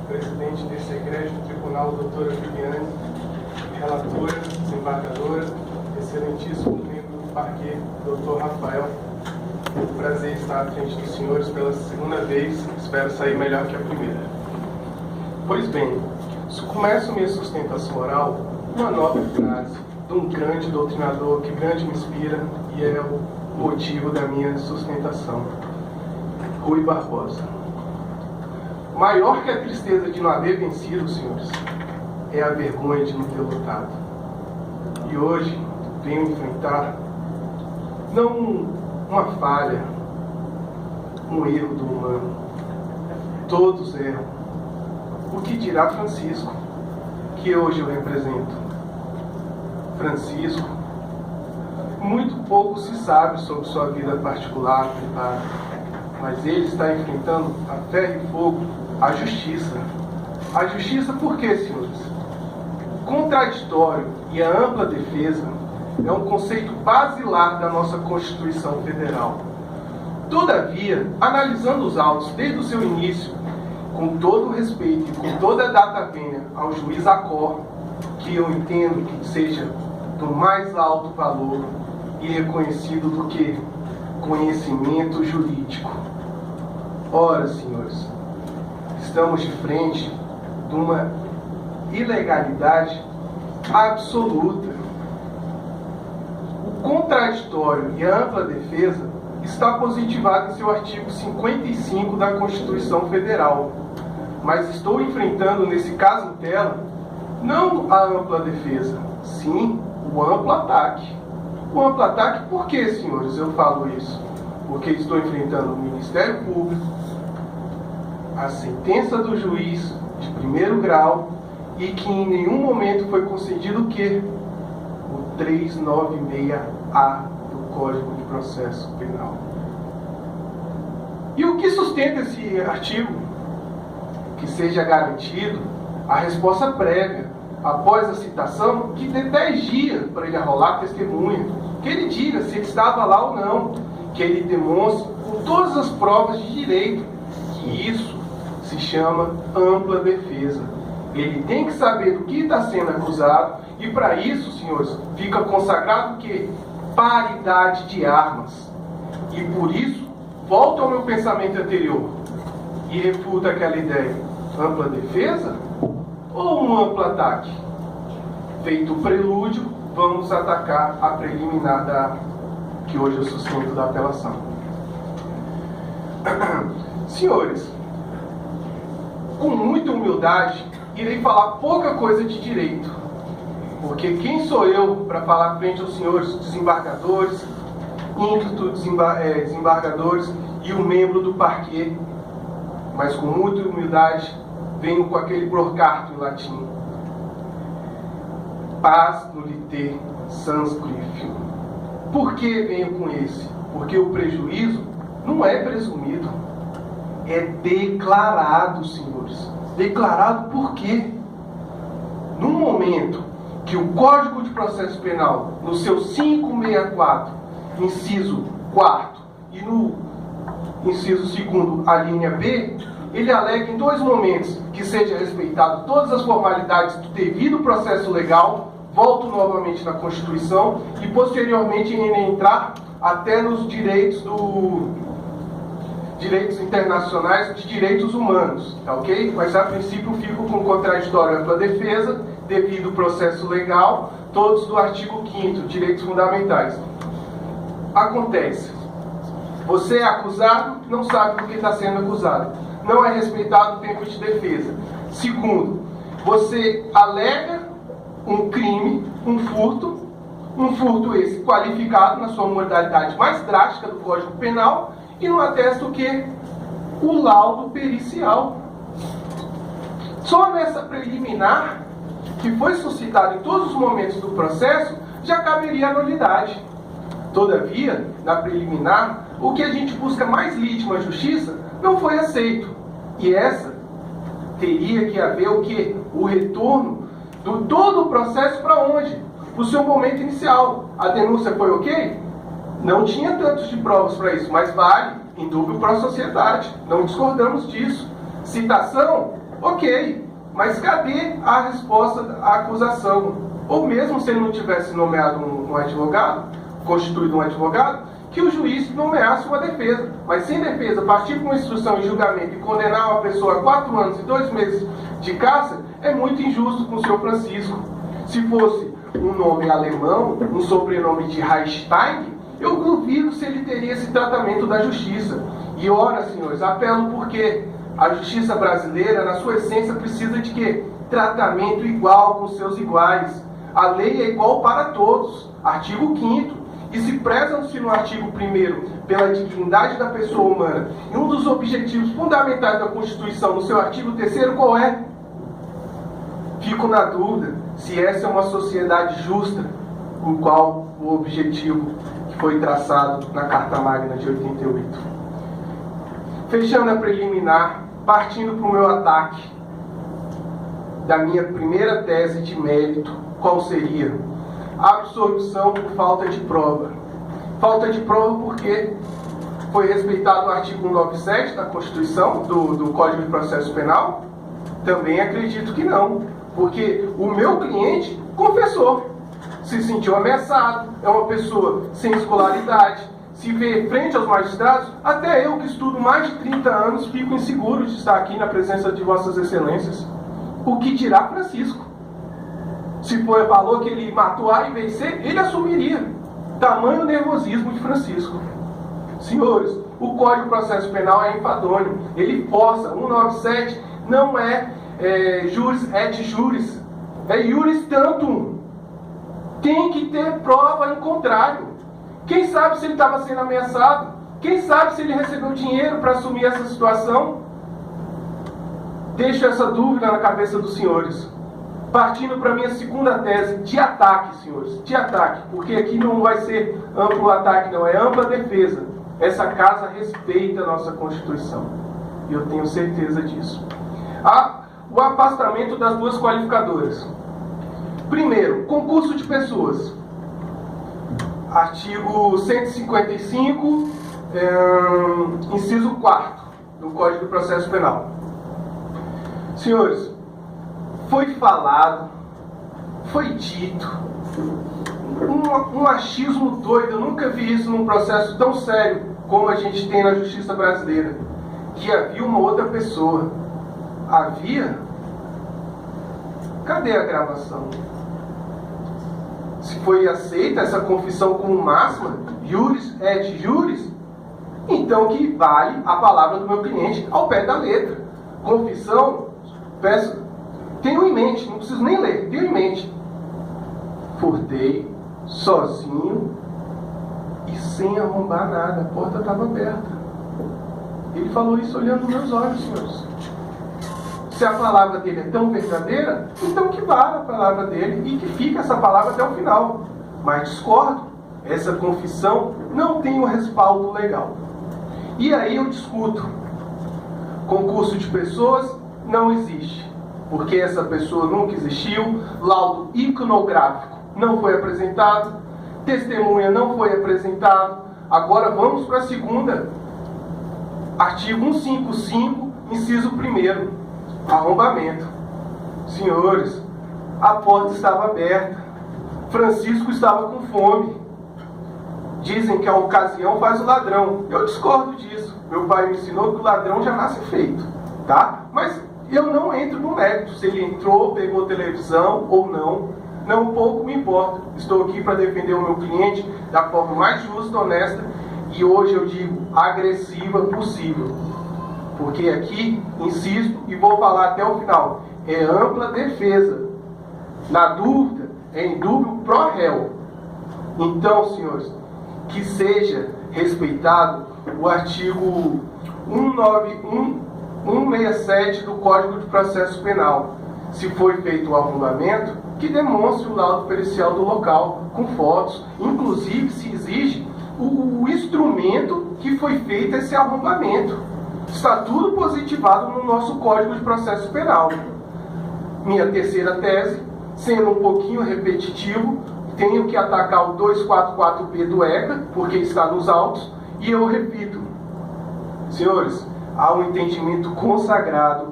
presidente desse egrégio tribunal, doutora Viviane, relatora, desembargadora, excelentíssimo membro do parquê, doutor Rafael. É um prazer estar à frente dos senhores pela segunda vez, espero sair melhor que a primeira. Pois bem, começo minha sustentação oral uma nova frase de um grande doutrinador que grande me inspira e é o motivo da minha sustentação. Rui Barbosa. Maior que a tristeza de não haver vencido, senhores, é a vergonha de não ter lutado. E hoje venho enfrentar não uma falha, um erro do humano. Todos erram. O que dirá Francisco, que hoje eu represento? Francisco, muito pouco se sabe sobre sua vida particular, privada, mas ele está enfrentando a ferro e fogo a justiça. A justiça por quê, senhores? O contraditório e a ampla defesa é um conceito basilar da nossa Constituição Federal. Todavia, analisando os autos desde o seu início, com todo o respeito e com toda a data vênia ao juiz Acor, que eu entendo que seja do mais alto valor e reconhecido do que conhecimento jurídico. Ora, senhores, estamos de frente de uma ilegalidade absoluta. O contraditório e a ampla defesa está positivado em seu artigo 55 da Constituição Federal. Mas estou enfrentando, nesse caso em tela, não a ampla defesa, sim o amplo ataque. O amplo ataque, por que, senhores, eu falo isso? Porque estou enfrentando o Ministério Público, a sentença do juiz de primeiro grau e que em nenhum momento foi concedido o quê? O 396A do Código de Processo Penal. E o que sustenta esse artigo? Que seja garantido a resposta prévia após a citação, que dê 10 dias para ele arrolar testemunha, que ele diga se ele estava lá ou não, que ele demonstre com todas as provas de direito que isso se chama ampla defesa. Ele tem que saber do que está sendo acusado e para isso, senhores, fica consagrado que paridade de armas. E por isso, volto ao meu pensamento anterior e refuta aquela ideia. Ampla defesa ou um amplo ataque? Feito o prelúdio, vamos atacar a preliminar que hoje eu sustento da apelação. Senhores, com muita humildade, irei falar pouca coisa de direito, porque quem sou eu para falar frente aos senhores desembargadores, ínclito desembargadores e o membro do parquê, mas com muita humildade venho com aquele brocardo em latim. Paz no lite sanscriptio. Por que venho com esse? Porque o prejuízo não é presumido, é declarado, senhores. Declarado por quê? No momento que o Código de Processo Penal, no seu 564, inciso 4 e no inciso 2º, a linha B, ele alega em 2 momentos que seja respeitado todas as formalidades do devido processo legal, volto novamente na Constituição, e posteriormente em entrar até nos direitos internacionais de direitos humanos, tá ok? Mas a princípio fico com contraditório ampla defesa, devido processo legal, todos do artigo 5º, direitos fundamentais. Acontece, você é acusado, não sabe do que está sendo acusado, não é respeitado o tempo de defesa. Segundo, você alega um crime, um furto esse qualificado na sua modalidade mais drástica do Código Penal, e não atesta o que? O laudo pericial. Só nessa preliminar, que foi suscitada em todos os momentos do processo, já caberia a nulidade. Todavia, na preliminar, o que a gente busca mais legítima justiça não foi aceito. E essa teria que haver o quê? O retorno do todo o processo para onde? Para o seu momento inicial. A denúncia foi ok? Não tinha tantos de provas para isso, mas vale, em dúvida para a sociedade. Não discordamos disso. Citação Ok, mas cadê a resposta à acusação? Ou mesmo se ele não tivesse nomeado um advogado, constituído um advogado, que o juiz nomeasse uma defesa. Mas sem defesa, partir com uma instrução em julgamento e condenar uma pessoa a 4 anos e 2 meses de cárcere, é muito injusto com o senhor Francisco. Se fosse um nome alemão, um sobrenome de Reichstein, eu duvido se ele teria esse tratamento da justiça. E ora, senhores, apelo porque a justiça brasileira, na sua essência, precisa de quê? Tratamento igual com seus iguais. A lei é igual para todos. Artigo 5º. E se prezam-se no artigo 1º pela dignidade da pessoa humana, e um dos objetivos fundamentais da Constituição, no seu artigo 3º, qual é? Fico na dúvida se essa é uma sociedade justa, o qual o objetivo que foi traçado na Carta Magna de 88. Fechando a preliminar, partindo para o meu ataque da minha primeira tese de mérito, qual seria? Absolvição por falta de prova. Falta de prova porque foi respeitado o artigo 197 da Constituição, do Código de Processo Penal? Também acredito que não, porque o meu cliente confessou, se sentiu ameaçado, é uma pessoa sem escolaridade, se vê frente aos magistrados. Até eu, que estudo mais de 30 anos, fico inseguro de estar aqui na presença de Vossas Excelências. O que dirá Francisco? Se for valor que ele matou A e B e C, ele assumiria. Tamanho nervosismo de Francisco. Senhores, o Código de Processo Penal é enfadonho. Ele força. 197 não é juris et juris. É juris tantum. Tem que ter prova em contrário. Quem sabe se ele estava sendo ameaçado? Quem sabe se ele recebeu dinheiro para assumir essa situação? Deixo essa dúvida na cabeça dos senhores. Partindo para a minha segunda tese de ataque, senhores, de ataque, porque aqui não vai ser amplo ataque, não, é ampla defesa. Essa casa respeita a nossa Constituição, e eu tenho certeza disso. O afastamento das 2 qualificadoras. Primeiro, concurso de pessoas. Artigo 155, inciso 4 do Código de Processo Penal. Senhores, foi falado, foi dito, um achismo doido, eu nunca vi isso num processo tão sério como a gente tem na justiça brasileira, que havia uma outra pessoa. Havia? Cadê a gravação? Se foi aceita essa confissão como máxima, juris et juris, então que vale a palavra do meu cliente ao pé da letra. Confissão, peço... Tenho em mente, não preciso nem ler, tenho em mente. Furtei, sozinho e sem arrombar nada, a porta estava aberta. Ele falou isso olhando nos meus olhos, senhores. Se a palavra dele é tão verdadeira, então que vale a palavra dele e que fique essa palavra até o final. Mas discordo, essa confissão não tem um respaldo legal. E aí eu discuto. Concurso de pessoas não existe, porque essa pessoa nunca existiu, laudo iconográfico não foi apresentado, testemunha não foi apresentado. Agora vamos para a segunda. Artigo 155, inciso 1º, arrombamento. Senhores, a porta estava aberta, Francisco estava com fome. Dizem que a ocasião faz o ladrão. Eu discordo disso. Meu pai me ensinou que o ladrão já nasce feito, tá? Mas eu não entro no mérito se ele entrou, pegou televisão ou não. Não pouco me importa. Estou aqui para defender o meu cliente da forma mais justa, honesta e hoje eu digo agressiva possível. Porque aqui, insisto e vou falar até o final, é ampla defesa. Na dúvida, é indúbio pro réu. Então, senhores, que seja respeitado o artigo 167 do Código de Processo Penal. Se foi feito o arrombamento, que demonstre o laudo pericial do local, com fotos. Inclusive, se exige o instrumento que foi feito esse arrombamento. Está tudo positivado no nosso Código de Processo Penal. Minha terceira tese, sendo um pouquinho repetitivo, tenho que atacar o 244B do ECA, porque está nos autos, e eu repito, senhores, há um entendimento consagrado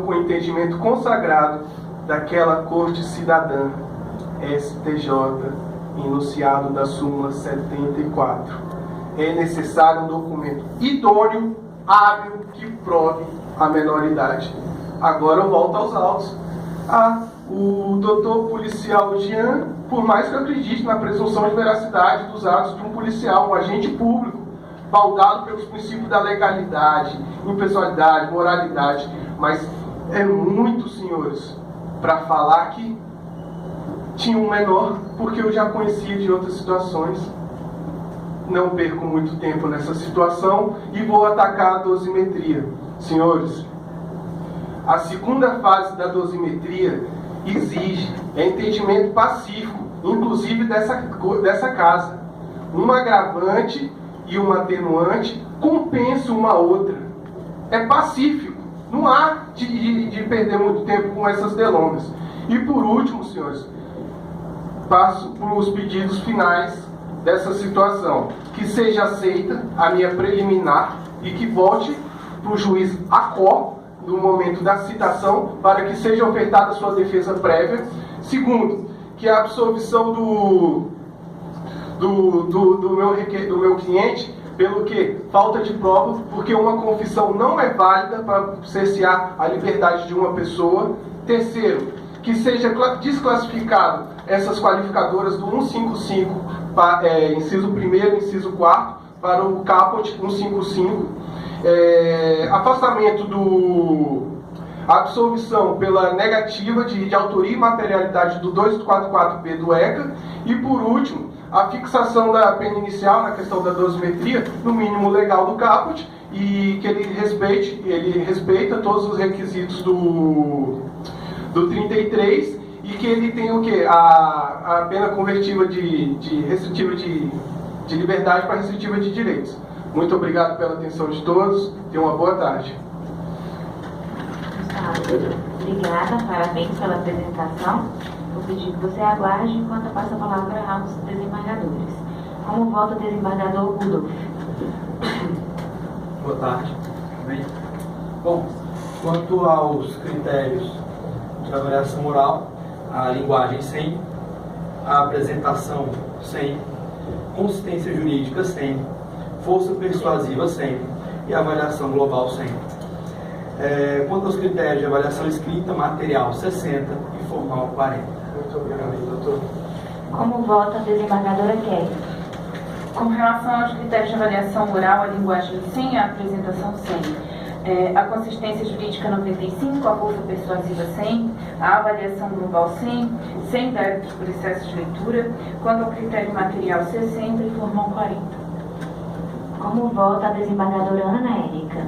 com entendimento consagrado daquela Corte Cidadã, STJ, enunciado da súmula 74. É necessário um documento idôneo, hábil, que prove a menoridade. Agora eu volto aos autos. O doutor policial Jean, por mais que eu acredite na presunção de veracidade dos atos de um policial, um agente público, pautado pelos princípios da legalidade, impessoalidade, moralidade, mas é muito, senhores, para falar que tinha um menor, porque eu já conhecia de outras situações. Não perco muito tempo nessa situação e vou atacar a dosimetria. Senhores, a segunda fase da dosimetria exige entendimento pacífico, inclusive dessa casa. Um agravante e uma atenuante compensam uma outra. É pacífico. Não há de perder muito tempo com essas delongas. E por último, senhores, passo para os pedidos finais dessa situação. Que seja aceita a minha preliminar e que volte para o juiz ACO no momento da citação para que seja ofertada a sua defesa prévia. Segundo, que a absolvição do meu cliente pelo que? Falta de prova, porque uma confissão não é válida para cercear a liberdade de uma pessoa. Terceiro, que seja desclassificado essas qualificadoras do 155, inciso 1º, inciso 4º, para o caput 155. Afastamento absolvição pela negativa de autoria e materialidade do 244B do ECA. E por último, a fixação da pena inicial na questão da dosimetria no mínimo legal do caput, e que ele respeita todos os requisitos do 33, e que ele tem o quê? A pena convertiva de restritiva de liberdade para restritiva de direitos. Muito obrigado pela atenção de todos. Tenham uma boa tarde. Obrigada, parabéns pela apresentação. Vou pedir que você aguarde enquanto eu passo a palavra aos desembargadores. Como vota o desembargador Rudolf? Boa tarde. Bem. Bom, quanto aos critérios de avaliação oral, a linguagem 100, a apresentação 100, consistência jurídica 100, força persuasiva 100 e a avaliação global 100. Quanto aos critérios de avaliação escrita, material 60 e formal 40. Muito obrigado, doutor. Como vota a desembargadora Kelly? Com relação aos critérios de avaliação oral, a linguagem 100, a apresentação 100, a consistência jurídica 95, a força persuasiva 100, a avaliação global 100, 100 débitos por excesso de leitura, quanto ao critério material 60 e formal 40. Como vota a desembargadora Ana Érica?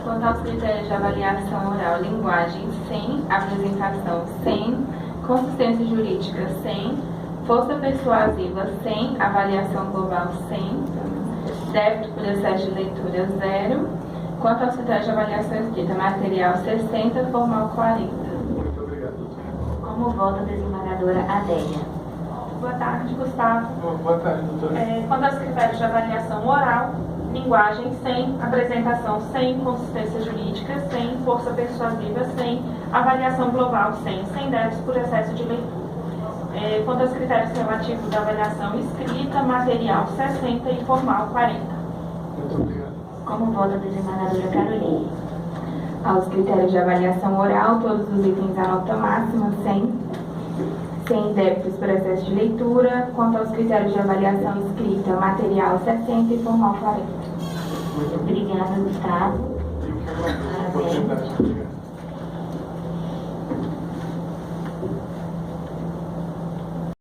Quanto aos critérios de avaliação oral, linguagem 100, apresentação 100, consistência jurídica 100, força persuasiva 100, avaliação global 100, débito por excesso de leitura 0. Quanto aos critérios de avaliação escrita, material 60, formal 40. Muito obrigado, doutor. Como vota a desembargadora Adélia? Boa tarde, Gustavo. Boa tarde, doutora. Quanto aos critérios de avaliação oral, linguagem 100, apresentação 100, consistência jurídica 100, força persuasiva 100, avaliação global 100, 100 débitos por excesso de leitura. Quanto aos critérios relativos da avaliação escrita, material 60 e formal 40. Muito obrigado. Como vota a desembargadora Caroline? Aos critérios de avaliação oral, todos os itens à nota máxima 100 débitos por excesso de leitura. Quanto aos critérios de avaliação escrita, material 60 e formal 40. Muito Obrigada, Gustavo. obrigado.